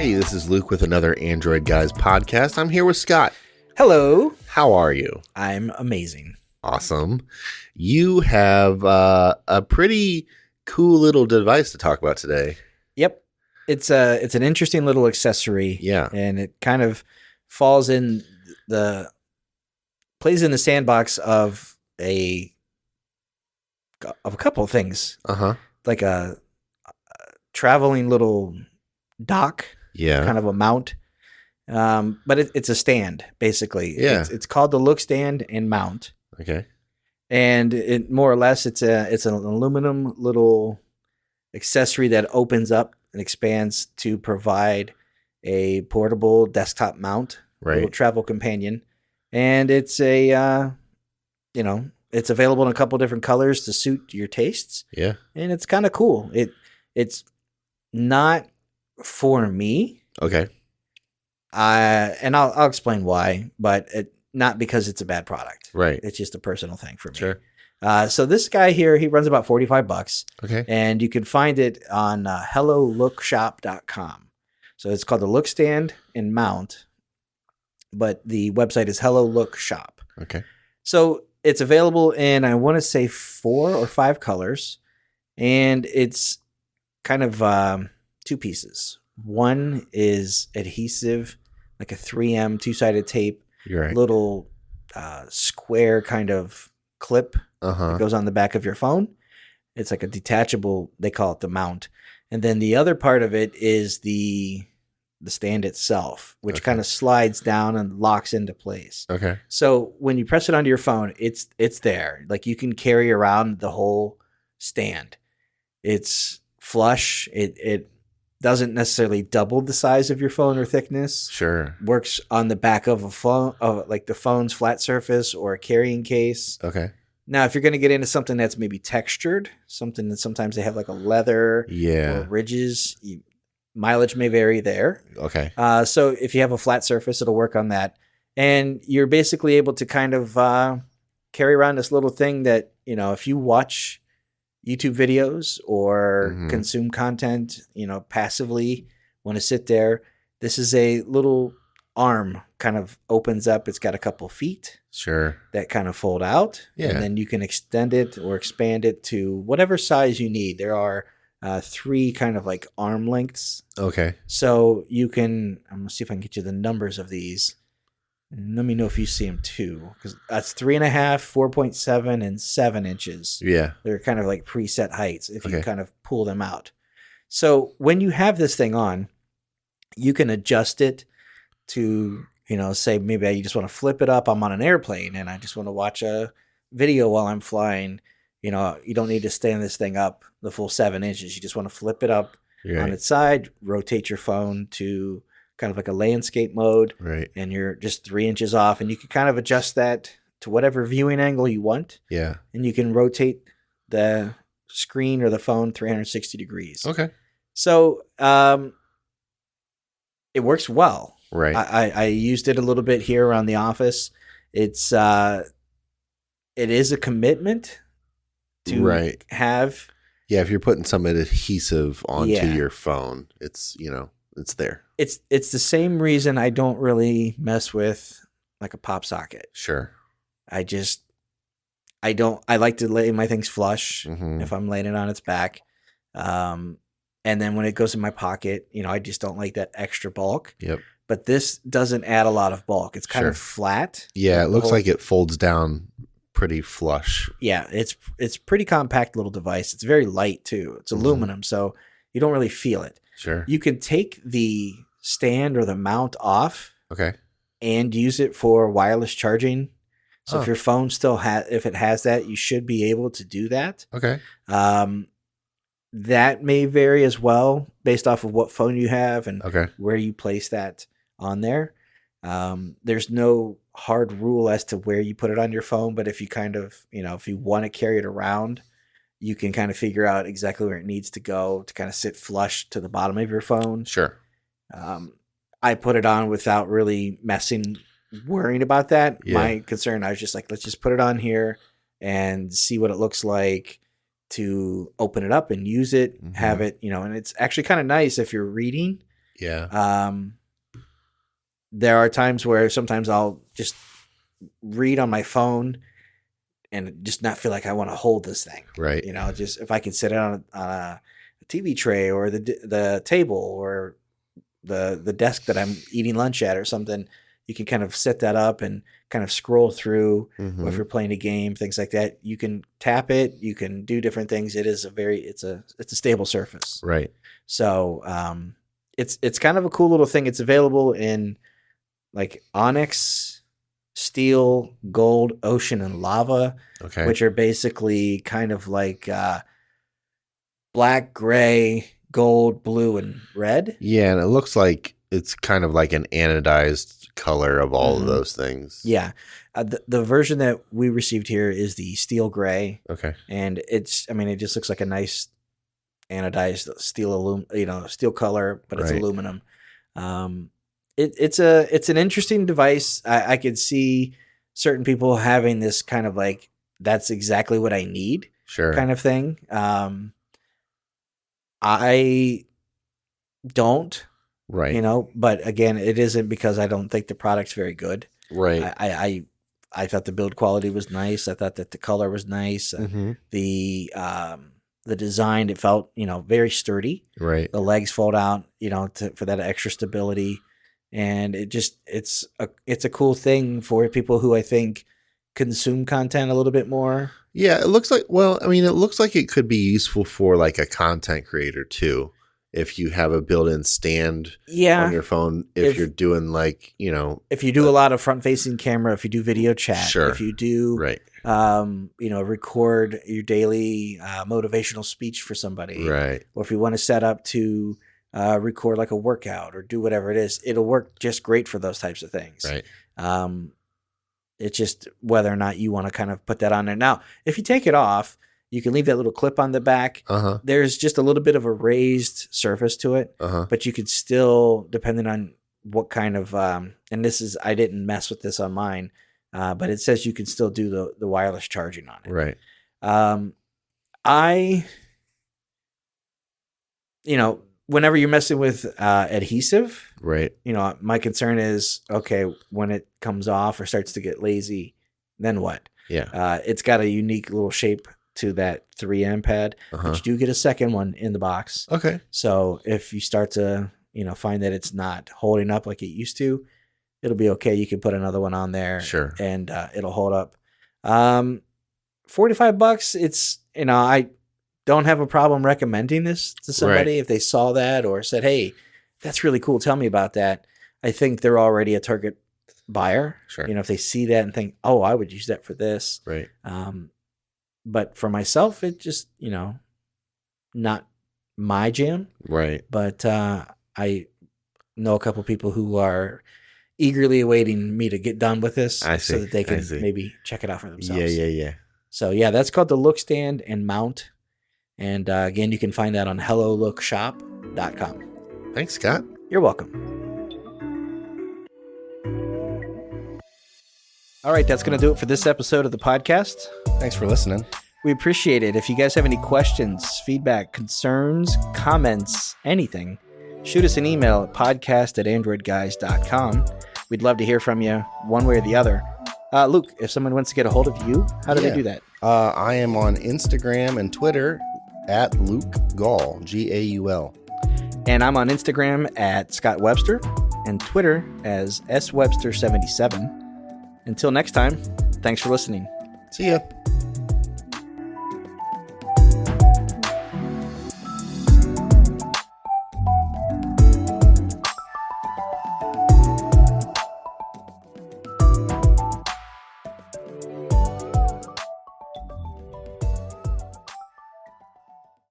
Hey, this is Luke with another Android Guys podcast. I'm here with Scott. Hello. How are you? I'm amazing. Awesome. You have a pretty cool little device to talk about today. Yep. It's an interesting little accessory. Yeah. And it kind of plays in the sandbox of a couple of things. Uh-huh. Like a traveling little dock. Yeah. Kind of a mount. But it's a stand, basically. Yeah. It's called the Lookstand Mount. Okay. And it more or less it's an aluminum little accessory that opens up and expands to provide a portable desktop mount, little travel companion. And it's it's available in a couple different colors to suit your tastes. Yeah. And it's kind of cool. It's not for me. Okay. And I'll explain why, but not because it's a bad product. Right. It's just a personal thing for me. Sure. So this guy here, he runs about $45. Okay. And you can find it on HelloLookShop.com. So it's called the Lookstand Mount, but the website is Hello Look Shop. Okay. So it's available in, I want to say, 4 or 5 colors, and it's kind of two pieces. One is adhesive, like a 3M two-sided tape, You're right. little square kind of clip that goes on the back of your phone. It's like a detachable, they call it the mount. And then the other part of it is the stand itself, which kind of slides down and locks into place. Okay. So when you press it onto your phone, it's there. Like you can carry around the whole stand. It's flush. It doesn't necessarily double the size of your phone or thickness. Sure. Works on the back of a phone, like the phone's flat surface or a carrying case. Okay. Now, if you're going to get into something that's maybe textured, something that sometimes they have like a leather or ridges, mileage may vary there. Okay. So if you have a flat surface, it'll work on that. And you're basically able to kind of carry around this little thing that, if you watch YouTube videos or consume content, passively, want to sit there, this is a little arm kind of opens up. It's got a couple feet. Sure. That kind of fold out. Yeah. And then you can extend it or expand it to whatever size you need. There are 3 kind of like arm lengths. Okay. So you can, I'm going to see if I can get you the numbers of these. And let me know if you see them too. Because that's 3.5, 4.7, and 7 inches. Yeah. They're kind of like preset heights if you kind of pull them out. So when you have this thing on, you can adjust it to, say maybe you just want to flip it up. I'm on an airplane and I just want to watch a video while I'm flying. You don't need to stand this thing up the full 7 inches. You just want to flip it up on its side, rotate your phone to kind of like a landscape mode. Right. And you're just 3 inches off, and you can kind of adjust that to whatever viewing angle you want. Yeah. And you can rotate the screen or the phone 360 degrees. Okay. So it works well. Right. I used it a little bit here around the office. It is a commitment to have. Yeah, if you're putting some adhesive onto your phone, it's it's there. It's the same reason I don't really mess with like a pop socket. Sure. I like to lay my things flush if I'm laying it on its back. And then when it goes in my pocket, I just don't like that extra bulk. Yep. But this doesn't add a lot of bulk. It's kind of flat. Yeah, it looks like it folds down pretty flush. Yeah, it's pretty compact little device. It's very light too. It's aluminum, so you don't really feel it. Sure. You can take the stand or the mount off. Okay. And use it for wireless charging. So if your phone still if it has that, you should be able to do that. Okay. That may vary as well based off of what phone you have and where you place that on there. There's no hard rule as to where you put it on your phone, but if you kind of, if you want to carry it around, you can kind of figure out exactly where it needs to go to kind of sit flush to the bottom of your phone. Sure. I put it on without really worrying about that. Yeah. My concern, I was just like, let's just put it on here and see what it looks like to open it up and use it, have it, and it's actually kind of nice if you're reading Yeah. There are times where sometimes I'll just read on my phone and just not feel like I want to hold this thing. Right. Just if I can sit it on a TV tray or the table or the desk that I'm eating lunch at or something, you can kind of set that up and kind of scroll through. Or if you're playing a game, things like that, you can tap it. You can do different things. It's a stable surface. Right. So it's kind of a cool little thing. It's available in like onyx, steel, gold, ocean, and lava, which are basically kind of like black, gray, gold, blue, and red. Yeah, and it looks like it's kind of like an anodized color of all of those things. Yeah. The version that we received here is the steel gray. Okay. And it just looks like a nice anodized steel color, but it's aluminum. It's an interesting device. I could see certain people having this kind of like, that's exactly what I need kind of thing. I don't, but again, it isn't because I don't think the product's very good. Right. I thought the build quality was nice. I thought that the color was nice. The design, it felt, very sturdy. Right. The legs fold out, for that extra stability. And it's a cool thing for people who I think consume content a little bit more. Yeah, it looks like it could be useful for like a content creator too. If you have a built-in stand on your phone, if you're doing like, if you do a lot of front-facing camera, if you do video chat, if you do, record your daily motivational speech for somebody, right? Or if you want to set up to record like a workout or do whatever it is, it'll work just great for those types of things. Right. It's just whether or not you want to kind of put that on there. Now, if you take it off, you can leave that little clip on the back. There's just a little bit of a raised surface to it, but you could still, depending on what kind of, and I didn't mess with this on mine, but it says you can still do the wireless charging on it. Right. Whenever you're messing with adhesive, right? My concern is, okay, when it comes off or starts to get lazy, then what? Yeah. It's got a unique little shape to that 3M pad, but you do get a second one in the box. Okay. So if you start to, find that it's not holding up like it used to, it'll be okay. You can put another one on there. Sure. And it'll hold up. $45. It's, I don't have a problem recommending this to somebody if they saw that or said, hey, that's really cool. Tell me about that. I think they're already a target buyer. Sure. If they see that and think, oh, I would use that for this. Right. But for myself, it just, not my jam. Right. But I know a couple people who are eagerly awaiting me to get done with this so that they can maybe check it out for themselves. Yeah. So, yeah, that's called the Lookstand and Mount. And again, you can find that on hellolookshop.com. Thanks, Scott. You're welcome. All right, that's going to do it for this episode of the podcast. Thanks for listening. We appreciate it. If you guys have any questions, feedback, concerns, comments, anything, shoot us an email at podcast@AndroidGuys.com. We'd love to hear from you one way or the other. Luke, if someone wants to get a hold of you, how do they do that? I am on Instagram and Twitter at Luke Gaul, Gaul. And I'm on Instagram at Scott Webster and Twitter as SWebster77. Until next time, thanks for listening. See ya.